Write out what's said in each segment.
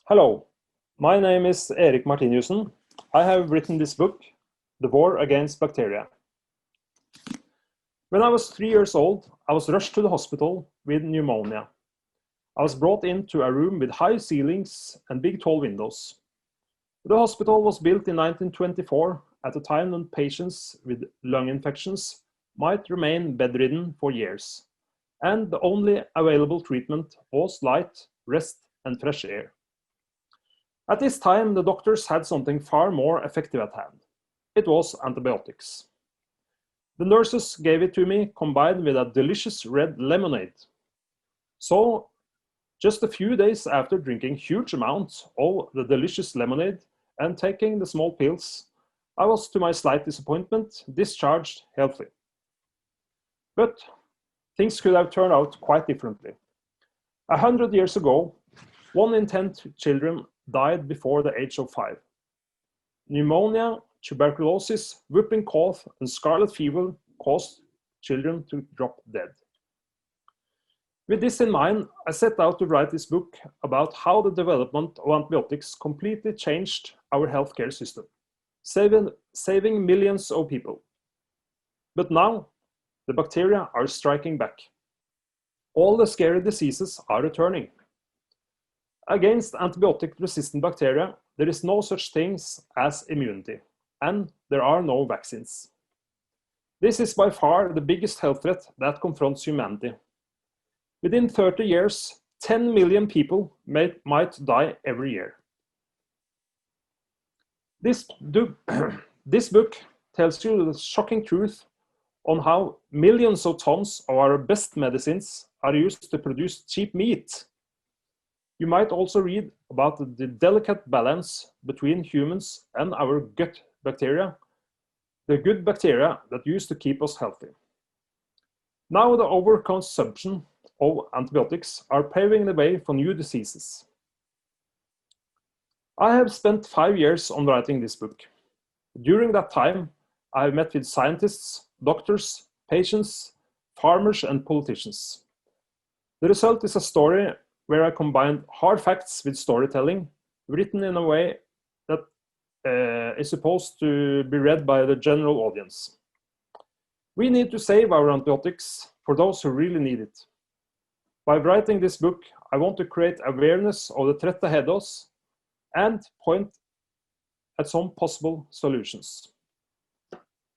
Hello, my name is Erik Martiniussen. I have written this book, The War Against Bacteria. When I was 3 years old, I was rushed to the hospital with pneumonia. I was brought into a room with high ceilings and big tall windows. The hospital was built in 1924 at a time when patients with lung infections might remain bedridden for years, and the only available treatment was light, rest, and fresh air. At this time, the doctors had something far more effective at hand. It was antibiotics. The nurses gave it to me combined with a delicious red lemonade. So, just a few days after drinking huge amounts of the delicious lemonade and taking the small pills, I was, to my slight disappointment, discharged healthy. But things could have turned out quite differently. 100 years ago, 1 in 10 children died before the age of 5. Pneumonia, tuberculosis, whooping cough, and scarlet fever caused children to drop dead. With this in mind, I set out to write this book about how the development of antibiotics completely changed our healthcare system, saving millions of people. But now, the bacteria are striking back. All the scary diseases are returning. Against antibiotic-resistant bacteria, there is no such thing as immunity, and there are no vaccines. This is by far the biggest health threat that confronts humanity. Within 30 years, 10 million people might die every year. This book tells you the shocking truth on how millions of tons of our best medicines are used to produce cheap meat. You might also read about the delicate balance between humans and our gut bacteria, the good bacteria that used to keep us healthy. Now the overconsumption of antibiotics are paving the way for new diseases. I have spent 5 years on writing this book. During that time, I have met with scientists, doctors, patients, farmers, and politicians. The result is a story where I combined hard facts with storytelling, written in a way that is supposed to be read by the general audience. We need to save our antibiotics for those who really need it. By writing this book, I want to create awareness of the threat ahead of us and point at some possible solutions.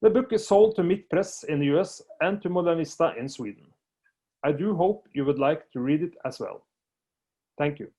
The book is sold to Mitt-Press in the US and to Modernista in Sweden. I do hope you would like to read it as well. Thank you.